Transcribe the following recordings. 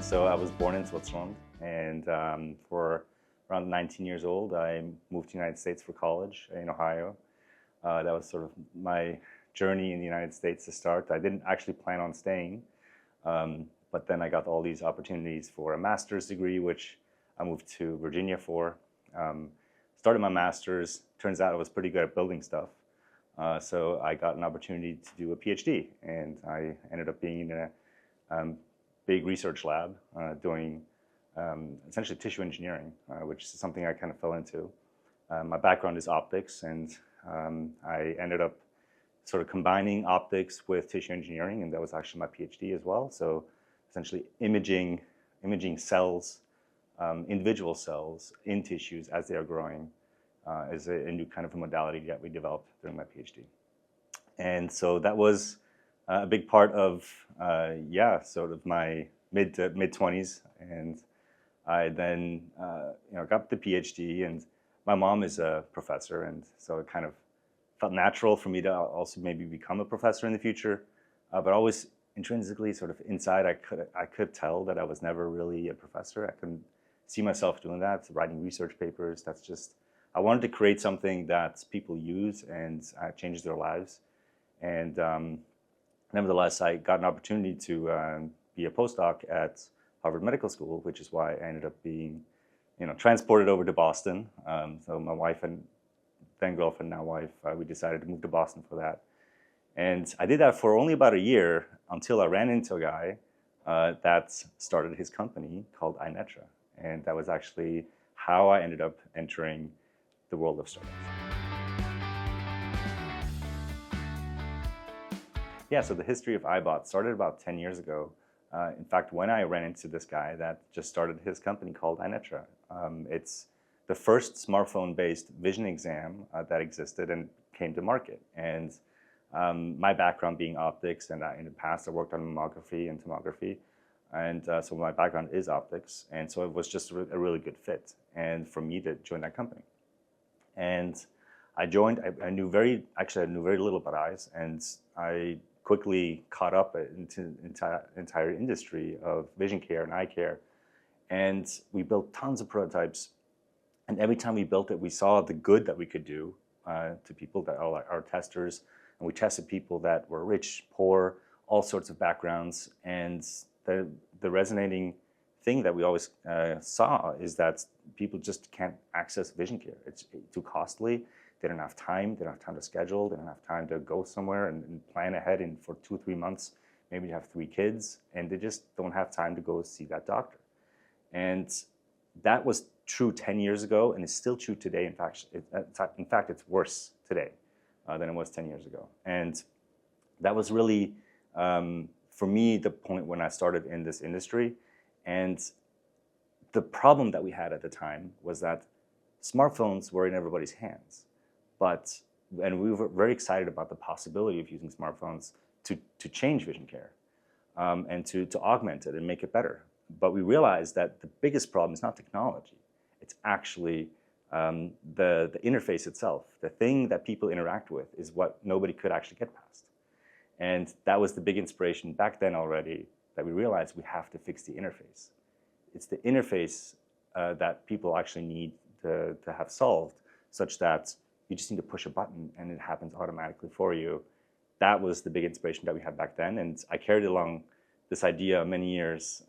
So I was born in Switzerland, and for around 19 years old, I moved to the United States for college in Ohio. That was sort of my journey in the United States to start. I didn't actually plan on staying, but then I got all these opportunities for a master's degree, which I moved to Virginia for. Started my master's. Turns out I was pretty good at building stuff. So I got an opportunity to do a PhD, and I ended up being in a big research lab doing essentially tissue engineering, which is something I kind of fell into. My background is optics, and I ended up sort of combining optics with tissue engineering, and that was actually my PhD as well. So essentially imaging cells, individual cells in tissues as they are growing is a new kind of a modality that we developed during my PhD. And so that was a big part of, sort of my mid-20s. And I then, got the PhD, and my mom is a professor, and so it kind of felt natural for me to also maybe become a professor in the future. But always intrinsically, sort of inside, I could tell that I was never really a professor. I couldn't see myself doing that, writing research papers. That's just, I wanted to create something that people use and changes their lives. And nevertheless, I got an opportunity to be a postdoc at Harvard Medical School, which is why I ended up being, transported over to Boston. So my wife and then girlfriend, now wife, we decided to move to Boston for that. And I did that for only about a year until I ran into a guy that started his company called iNetra. And that was actually how I ended up entering the world of startups. Yeah, so the history of Eyebot started about 10 years ago. In fact, when I ran into this guy that just started his company called iNetra. It's the first smartphone-based vision exam that existed and came to market. And my background being optics, and in the past I worked on mammography and tomography. And so my background is optics, and so it was just a really good fit, and for me to join that company. And I joined. I knew very little about eyes, and I quickly caught up into the entire industry of vision care and eye care. And we built tons of prototypes, and every time we built it, we saw the good that we could do to people that are our testers, and we tested people that were rich, poor, all sorts of backgrounds, and the resonating thing that we always saw is that people just can't access vision care. It's too costly. They don't have time. They don't have time to schedule. They don't have time to go somewhere and plan ahead. And for 2-3 months, maybe you have 3 kids, and they just don't have time to go see that doctor. And that was true 10 years ago, and it's still true today. In fact, it's worse today than it was 10 years ago. And that was really, for me, the point when I started in this industry. And the problem that we had at the time was that smartphones were in everybody's hands. And we were very excited about the possibility of using smartphones to change vision care and to augment it and make it better. But we realized that the biggest problem is not technology. It's actually the interface itself. The thing that people interact with is what nobody could actually get past. And that was the big inspiration back then already, that we realized we have to fix the interface. It's the interface that people actually need to have solved, such that you just need to push a button and it happens automatically for you. That was the big inspiration that we had back then, and I carried along this idea many years,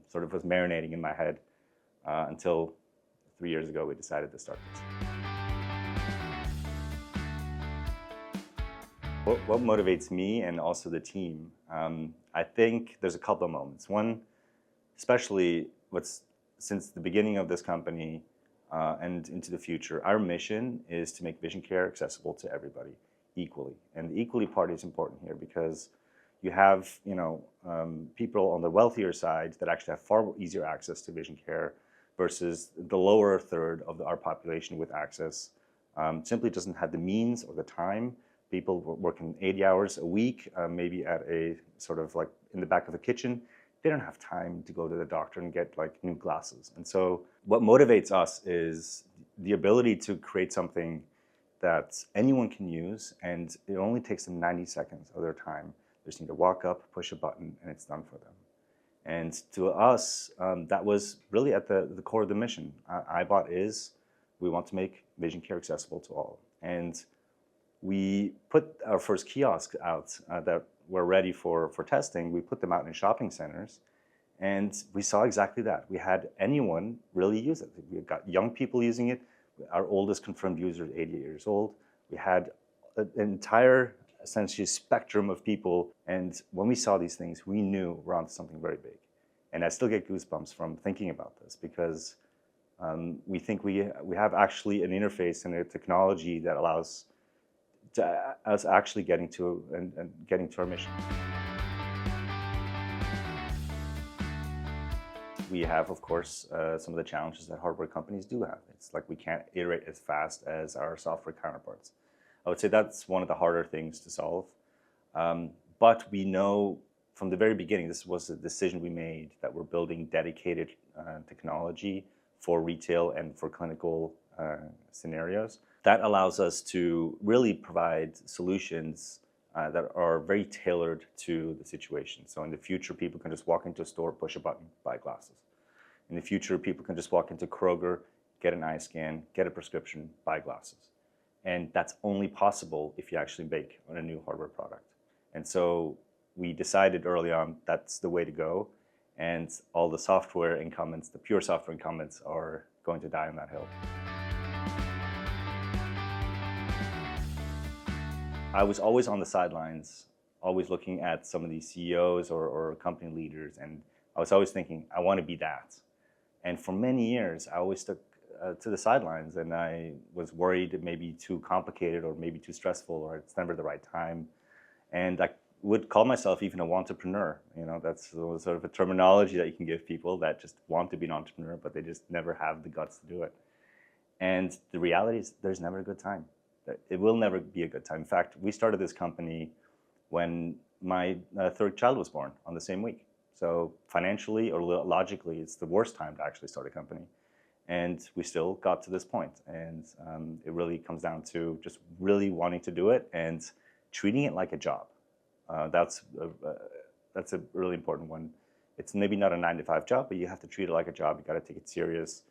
sort of was marinating in my head until 3 years ago we decided to start this. What motivates me and also the team? I think there's a couple of moments. One, especially since the beginning of this company and into the future, our mission is to make vision care accessible to everybody equally. And the equally part is important here because you have people on the wealthier side that actually have far easier access to vision care versus the lower third of our population with access simply doesn't have the means or the time. People working 80 hours a week, maybe at a sort of like in the back of a kitchen. They don't have time to go to the doctor and get like new glasses. And so what motivates us is the ability to create something that anyone can use, and it only takes them 90 seconds of their time. They just need to walk up, push a button, and it's done for them. And to us, that was really at the core of the mission. Eyebot is, we want to make vision care accessible to all. And we put our first kiosks out that were ready for testing. We put them out in shopping centers, and we saw exactly that. We had anyone really use it. We got young people using it. Our oldest confirmed user is 88 years old. We had an entire, essentially, spectrum of people. And when we saw these things, we knew we're onto something very big. And I still get goosebumps from thinking about this, because we think we have actually an interface and a technology that allows us actually getting to our mission. We have, of course, some of the challenges that hardware companies do have. It's like we can't iterate as fast as our software counterparts. I would say that's one of the harder things to solve. But we know from the very beginning, this was a decision we made, that we're building dedicated technology for retail and for clinical scenarios. That allows us to really provide solutions that are very tailored to the situation. So in the future, people can just walk into a store, push a button, buy glasses. In the future, people can just walk into Kroger, get an eye scan, get a prescription, buy glasses. And that's only possible if you actually bake on a new hardware product. And so we decided early on that's the way to go. And all the software incumbents, the pure software incumbents, are going to die on that hill. I was always on the sidelines, always looking at some of these CEOs or company leaders, and I was always thinking, I want to be that. And for many years, I always stuck to the sidelines, and I was worried it may be too complicated or maybe too stressful, or it's never the right time. And I would call myself even a wantrepreneur. You know, that's sort of a terminology that you can give people that just want to be an entrepreneur, but they just never have the guts to do it. And the reality is there's never a good time. It will never be a good time. In fact, we started this company when my third child was born on the same week. So financially or logically, it's the worst time to actually start a company. And we still got to this point. And it really comes down to just really wanting to do it and treating it like a job. That's a really important one. It's maybe not a 9-to-5 job, but you have to treat it like a job. You got to take it serious.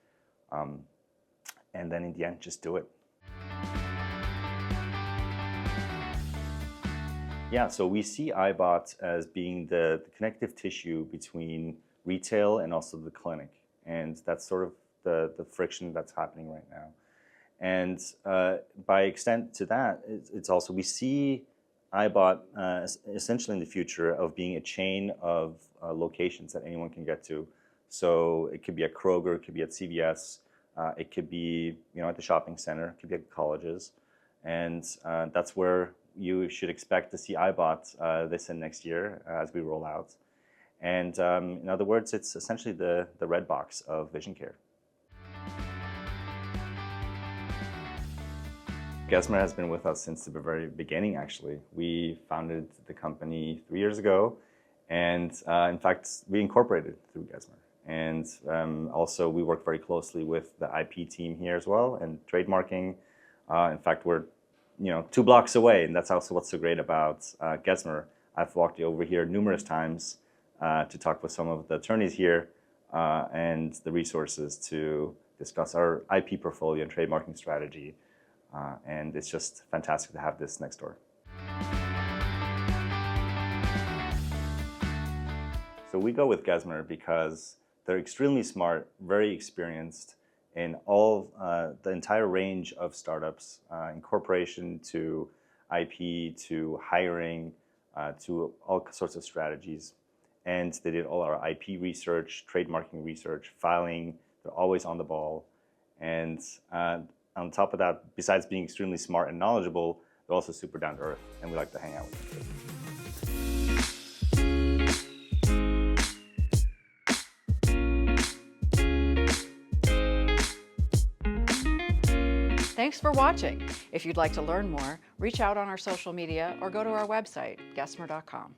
And then in the end, just do it. Yeah, so we see Eyebot as being the connective tissue between retail and also the clinic. And that's sort of the friction that's happening right now. And by extent to that, it's also, we see Eyebot essentially in the future of being a chain of locations that anyone can get to. So it could be at Kroger, it could be at CVS, it could be, you know, at the shopping center, it could be at colleges. And that's where you should expect to see Eyebot this and next year as we roll out. And in other words, it's essentially the red box of vision care. Gesmer has been with us since the very beginning, actually. We founded the company 3 years ago, and in fact, we incorporated through Gesmer. And also, we work very closely with the IP team here as well, and trademarking. In fact, we're 2 blocks away, and that's also what's so great about Gesmer. I've walked over here numerous times to talk with some of the attorneys here and the resources to discuss our IP portfolio and trademarking strategy. And it's just fantastic to have this next door. So we go with Gesmer because they're extremely smart, very experienced in all the entire range of startups, incorporation to IP, to hiring, to all sorts of strategies. And they did all our IP research, trademarking research, filing. They're always on the ball. And on top of that, besides being extremely smart and knowledgeable, they're also super down to earth, and we like to hang out with them. Thanks for watching. If you'd like to learn more, reach out on our social media or go to our website, Gesmer.com.